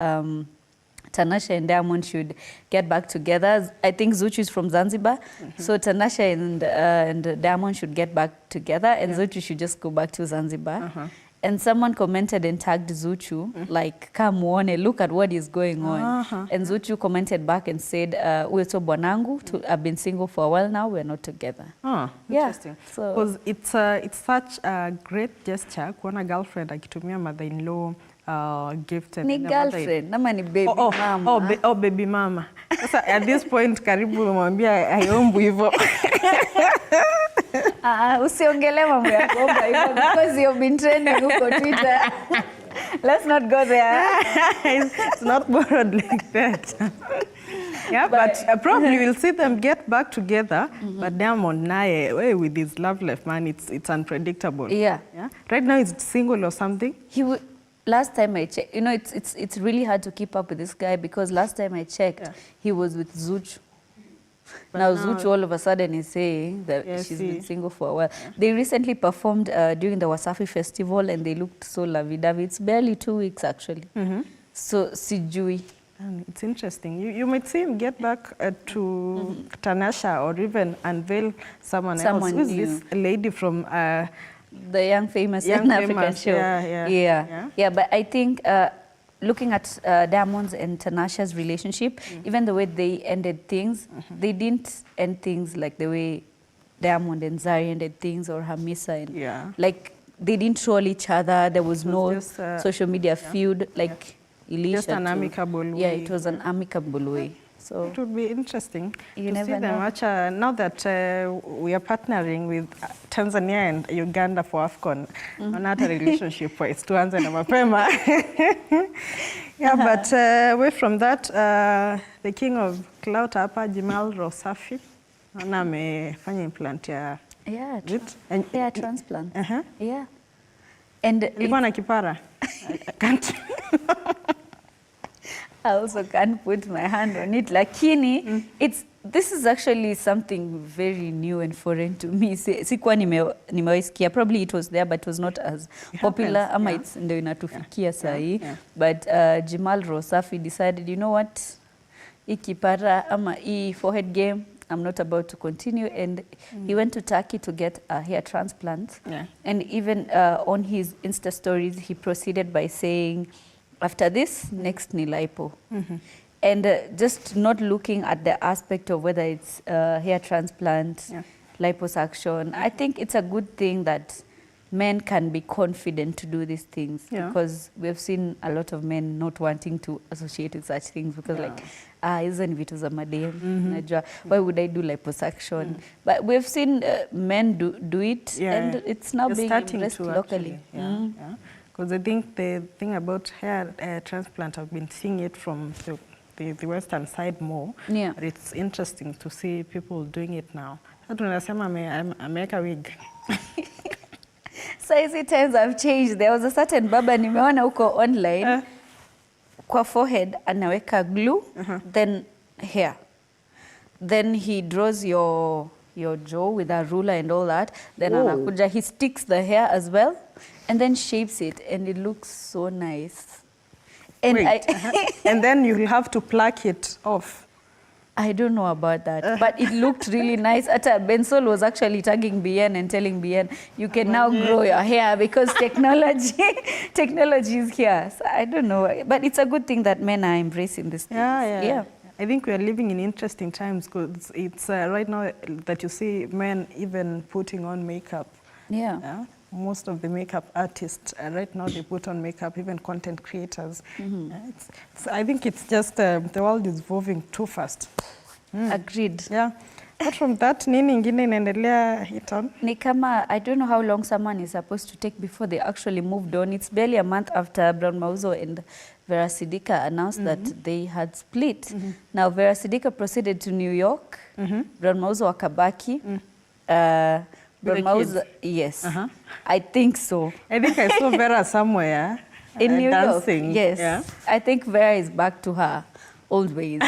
Tanasha and Diamond should get back together. I think Zuchu is from Zanzibar, so Tanasha and Diamond should get back together, and Zuchu should just go back to Zanzibar. And someone commented and tagged Zuchu, like, come on, look at what is going on. And Zuchu commented back and said, Uweto Bwanangu, I've been single for a while now, we're not together. Interesting. Because it's such a great gesture, kuona girlfriend akitumia mother-in-law gift. Ni girlfriend, nama ni baby mama. Oh, baby mama. So at this point, karibu mwambia hayombu hivyo. Usiongele mambo ya kuomba hivyo because you've been trending huko Twitter. Let's not go there. It's not borrowed like that. Yeah, but probably we'll see them get back together. But Diamond naye, with his love life, man, it's unpredictable. Yeah. Right now he's single or something. Last time I checked, you know, it's really hard to keep up with this guy because last time I checked, he was with Zuchu. But now Zuchu all of a sudden is saying that she's been single for a while. They recently performed during the Wasafi Festival and they looked so lovey-dovey. It's barely 2 weeks actually. So sijui. It's interesting. You might see him get back to Tanasha or even unveil someone else. Who's this lady from the Young Famous African show? Yeah, but I think looking at Diamond's and Tanasha's relationship, even the way they ended things, they didn't end things like the way Diamond and Zari ended things or Hamisa. And like they didn't troll each other. There was no just, social media feud like Elisha. Just an amicable way. Yeah, it was an amicable way. So it would be interesting to see them. Now that we are partnering with Tanzania and Uganda for AFCON, not a relationship-wise, tuanze na mapema. Yeah, but away from that, the king of clout hapa, Jamal Rosafi, ana amefanya implant ya transplant. Yeah. And ilikuwa na kipara. I can't. I also can't put my hand on it. Lakini, this is actually something very new and foreign to me. Sikuwa nimewaisikia. Probably it was there, but it was not as popular. Ama it's ndio inatufikia sahi. But Jamal Rosafi decided, you know what? Ikipara ama forehead game, I'm not about to continue. And he went to Turkey to get a hair transplant. And even on his Insta stories, he proceeded by saying, after this, next ni lipo. And just not looking at the aspect of whether it's hair transplant, liposuction. I think it's a good thing that men can be confident to do these things because we've seen a lot of men not wanting to associate with such things because like, hizo ni vitu za madem. Why would I do liposuction? But we've seen men do it and it's now being embraced locally. Because I think the thing about hair transplant, I've been seeing it from the Western side more. But it's interesting to see people doing it now. Tunasema ameweka wig. So easy times have changed. There was a certain baba nimeona huko online. Kwa forehead anaweka glue, then hair. Then he draws your jaw with a ruler and all that. Then anakuja, he sticks the hair as well. And then shapes it, and it looks so nice. And and then you'll have to pluck it off. I don't know about that, but it looked really nice. Bensol was actually tagging Bien and telling Bien, you can now grow your hair because technology is here. So I don't know, but it's a good thing that men are embracing this. Yeah. I think we are living in interesting times because it's right now that you see men even putting on makeup. Most of the makeup artists right now they put on makeup, even content creators. I think it's just the world is moving too fast. Agreed. Yeah. Apart from that, nini ingine inaendelea hit on? Ni kama, I don't know how long someone is supposed to take before they actually moved on. It's barely a month after Brown Mauzo and Vera Sidika announced that they had split. Now Vera Sidika proceeded to New York. Brown Mauzo wakabaki. Brown Mauzo, yes. I think so. I think I saw Vera somewhere in New dancing. York. Yes. Yeah. I think Vera is back to her old ways.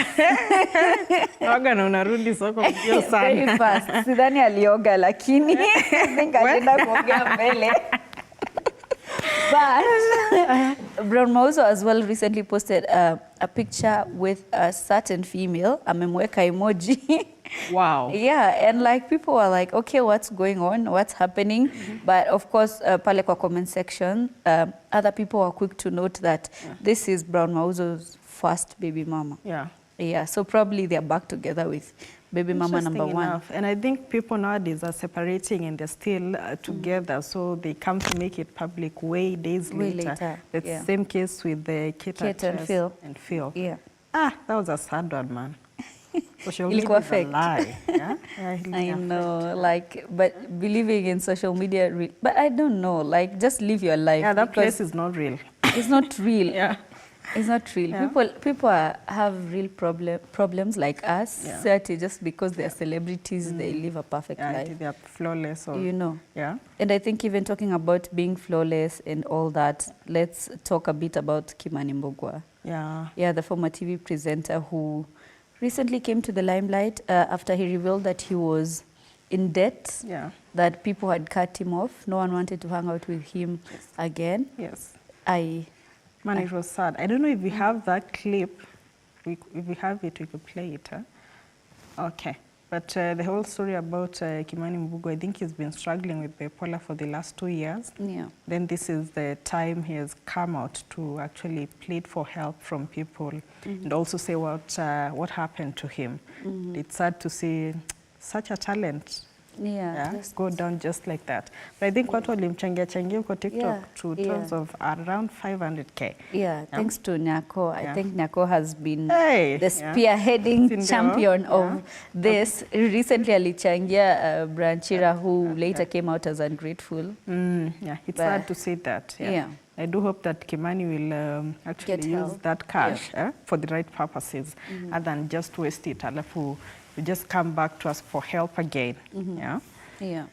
Waga na unarudi soko mbio sana. Very fast. Sidhani alioga lakini I think alienda kuogea mbele. But Brown Mauzo as well recently posted a picture with a certain female, amemweka emoji. Wow. Yeah, and like people are like, okay, what's going on? What's happening? But of course, pale kwa comment section, other people are quick to note that this is Brown Mauzo's first baby mama. Yeah. Yeah, so probably they're back together with baby mama number one. Enough. And I think people nowadays are separating and they're still together, so they come to make it public way later. It's the same case with the Kate and Phil. Yeah. Ah, that was a sad one, man. Social media is a lie. Yeah? I know, like, but believing in social media, but I don't know, like, just live your life. Yeah, that place is not real. It's not real. Yeah. It's not real. Yeah. People have real problems like us. Yeah. Certainly, just because they're celebrities, they live a perfect life. They're flawless. Or, you know. Yeah. And I think even talking about being flawless and all that, let's talk a bit about Kimani Mbuthia. Yeah. Yeah, the former TV presenter who recently came to the limelight after he revealed that he was in debt. Yeah. That people had cut him off. No one wanted to hang out with him again. Yes. Man, it was sad. I don't know if we have that clip. If we have it, we could play it. Huh? Okay. But the whole story about Kimani Mbuthia, I think he's been struggling with bipolar for the last 2 years. Yeah. Then this is the time he has come out to actually plead for help from people and also say what happened to him. It's sad to see such a talent go down just like that. But I think what walimchangia kwa TikTok to terms of around 500K. Yeah, thanks to Nyako. I think Nyako has been the spearheading champion of this. Recently alichangia Branchira, who later came out as ungrateful. Yeah, it's sad to see that. Yeah. I do hope that Kimani will actually use that cash for the right purposes, other than just waste it. Alafu we just come back to us for help again. Yeah.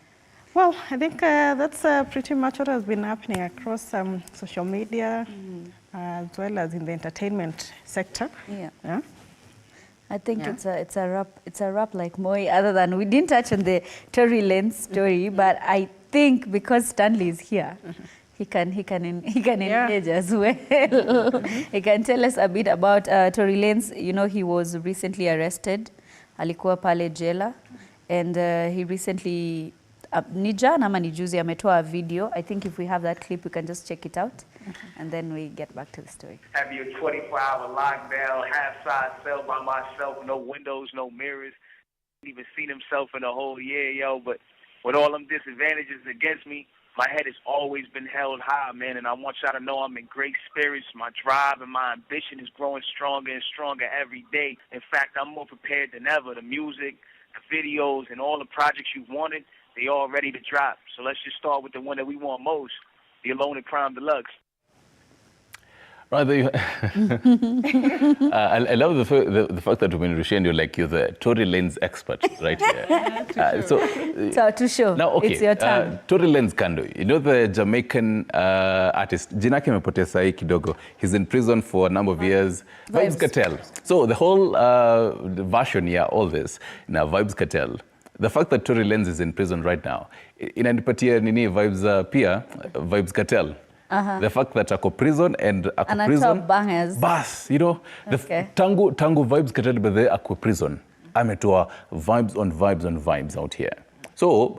Well, I think that's pretty much what has been happening across social media, as well as in the entertainment sector. Yeah. I think it's a wrap. It's a wrap like Moi. Other than we didn't touch on the Tory Lanez story, but I think because Stanley is here. He can engage as well. He can tell us a bit about Tory Lanez. You know, he was recently arrested. Alikuwa pale jela, and he recently ni jana ama ni juzi ametoa a video. I think if we have that clip, we can just check it out, and then we get back to the story. Have your 24-hour lockdown, half-size cell by myself, no windows, no mirrors. Even seen himself in a whole year, yo. But with all them disadvantages against me, my head has always been held high, man, and I want y'all to know I'm in great spirits. My drive and my ambition is growing stronger and stronger every day. In fact, I'm more prepared than ever. The music, the videos, and all the projects you wanted, they all ready to drop. So let's just start with the one that we want most, the Alone in Crime Deluxe. Right, there you I love the fact that when Rushen, you're the Tory Lanez expert, right here. So to show, now, okay, it's your turn. Tory Lanez Kando, you know the Jamaican artist, Jinake Mepotesa kidogo, he's in prison for a number of years. Vybz Kartel. So the whole version, all this, now Vybz Kartel. The fact that Tory Lanez is in prison right now, inanipatia nini vibes pia, Vybz Kartel. The fact that ako prison and ako prison bas, you know, tangu Vybz Kartel bedhe ako prison ametoa vibes on vibes out here. So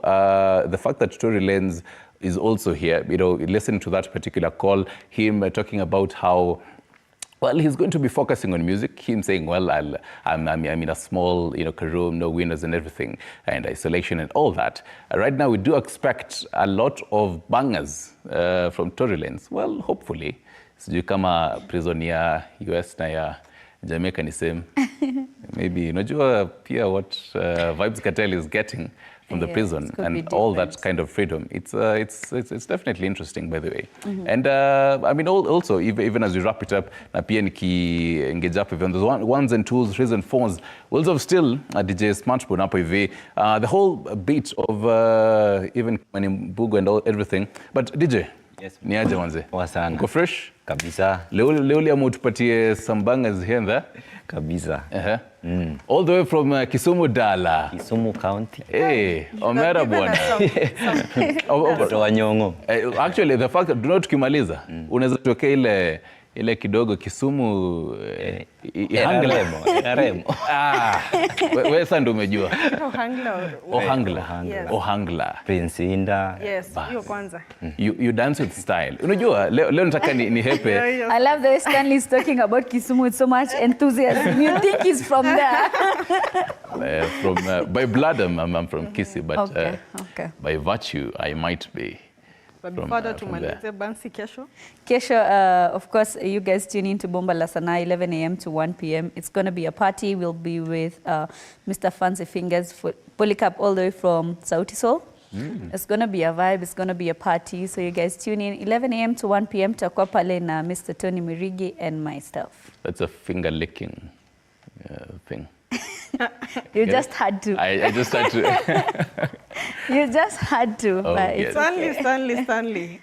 the fact that Tory Lanez is also here, you know, listen to that particular call, him talking about how, well, he's going to be focusing on music. Him saying, well, I'm in a small, you know, room, no windows and everything, and isolation and all that. Right now, we do expect a lot of bangers from Tory Lanez. Well, hopefully, sijui kama prison ya US na ya Jamaica ni same. Maybe, unajua pia what Vybz Kartel is getting from the prison and all that kind of freedom. It's definitely interesting, by the way. And I mean, also, even as we wrap it up, na pia niki engage up with those ones and twos, threes and fours, we also have still DJ Smartborn hapo hivi. The whole beat of even Mbuthia and everything. But DJ, Yes. Ni aje manze? Poa sana. Uko fresh? Kabisa. Leo utupatie some bangers here and there? Kabisa. All the way from Kisumu Dala. Kisumu County. Hey, omera bwana. Wanyongo. Actually, the fact do not tukimaliza, unaweza tuwekea ile kidogo Kisumu Remo. Wewe sasa ndio umejua. Ohangla. Prince Inda. Yes, hiyo kwanza. You dance with style. Unajua leo nataka ni hepe. I love the way Stanley is talking about Kisumu with so much enthusiasm. You think he's from there? By blood I'm from Kisii, but okay. by virtue I might be. But before that, tumalize Bansi kesho. Kesho, of course, you guys tune in to Bomba La Sanaa, 11 a.m. to 1 p.m. It's going to be a party. We'll be with Mr. Fancy Fingers for Polycarp all the way from Sauti Sol. It's going to be a vibe. It's going to be a party. So you guys tune in 11 a.m. to 1 p.m. Tutakuwa pale na Mr. Tony Mirigi and myself. That's a finger licking thing. You just had to. I just had to. You just had to. Oh, but yes. Stanley.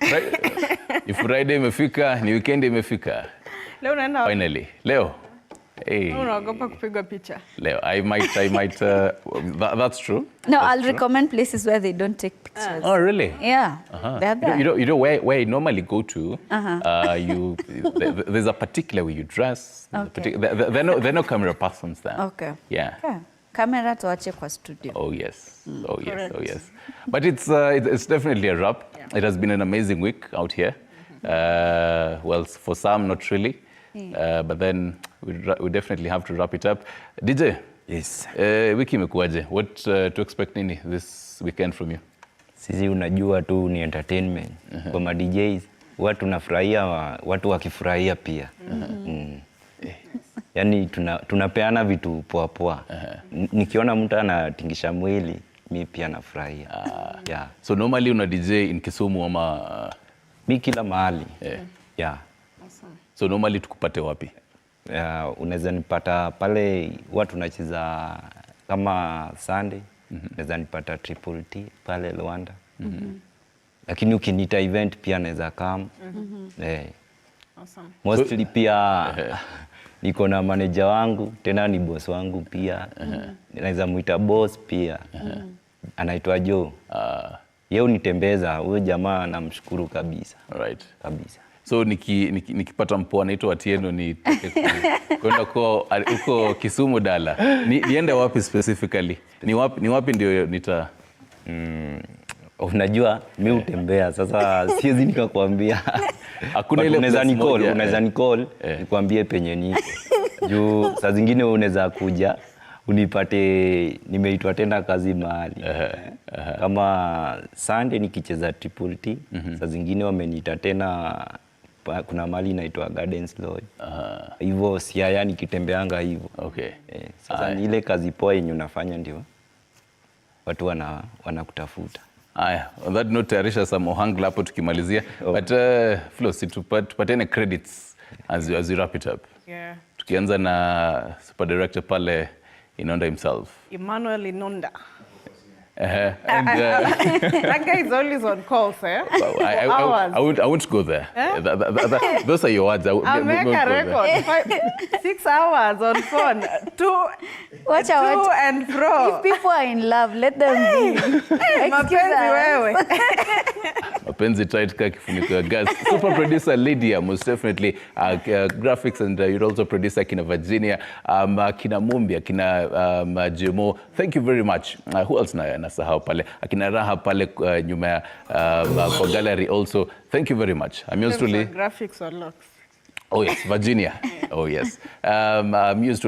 If Friday imefika, ni weekend imefika. Leo unaenda finally. Leo. Hey. Unaogopa kupigwa picha. Leo. I might that's true. No, That's I'll true. recommend places where they don't take pictures. Oh, really? Yeah. They're there. You know where you normally go to, there's a particular way you dress. Okay. There are no camera persons there. Okay. Yeah. Okay. Camera tuache kwa studio. Oh yes. Oh yes. Oh yes. But it's definitely a wrap. Yeah. It has been an amazing week out here. Well, for some, not really. But then we definitely have to wrap it up. DJ. Yes. Wiki imekuaje? What to expect nini this weekend from you? Sisi unajua tu ni entertainment. Kwa ma DJs, watu nafurahia, watu wakifurahia pia. Yaani tunapeana vitu poa poa. Nikiona mtu anatingisha mwili, mimi pia nafurahia. Yeah. So normally una DJ in Kisumu ama mimi kila mahali. Yeah. So normally tukupate wapi? Unaweza nipata pale watu tunacheza kama Sunday. Unaweza nipata Triple T pale Luanda. Lakini ukiniita event pia naweza come. Awesome. Mostly pia niko na manager wangu, tena ni boss wangu pia. Naweza muita boss pia. Anaitwa Joe. Yeye unitembeza, huyo jamaa namshukuru kabisa. Right. Kabisa. So nikipata mpoa anaitwa Atieno ni kwenda huko Kisumu Dala. Niende wapi specifically? Ni wapi ndio nita unajua mimi utembea sasa siwezi nikakwambia. Hakuna ile unaweza nicall nikwambie penye niko. Juu saa zingine unaweza kuja unipate nimeitwa tena kazi mahali. Kama Sunday nikicheza Triple T, saa zingine wameniita tena kuna mahali inaitwa Gardens Lodge. Hivyo Siaya nikitembeanga hivyo. Okay. Sasa ni ile kazi poa yenye unafanya ndio watu wanakutafuta. Aya, on that note tayarisha some ohangla hapo tukimalizia. But Flo, tupatene credits as you wrap it up. Yeah. Tukianza na super director pale Inonda himself. Emmanuel Inonda. And that guy is always on calls, eh? I won't go there. Those are your words. I'll make a record. 6 hours on phone. Watch out. To and fro. If people are in love, let them be. Mapenzi wewe. Mapenzi tight ka kifuniko ya gas. Super producer Lydia, most definitely. Graphics and you're also producer kina Virginia, kina Mumbi, kina Jemo. Thank you very much. Who else nasahau pale? Akina Raha pale nyuma ya for gallery also. Thank you very much. I'm yours truly. Graphics or looks. Oh yes, Virginia. Oh yes. I'm yours truly.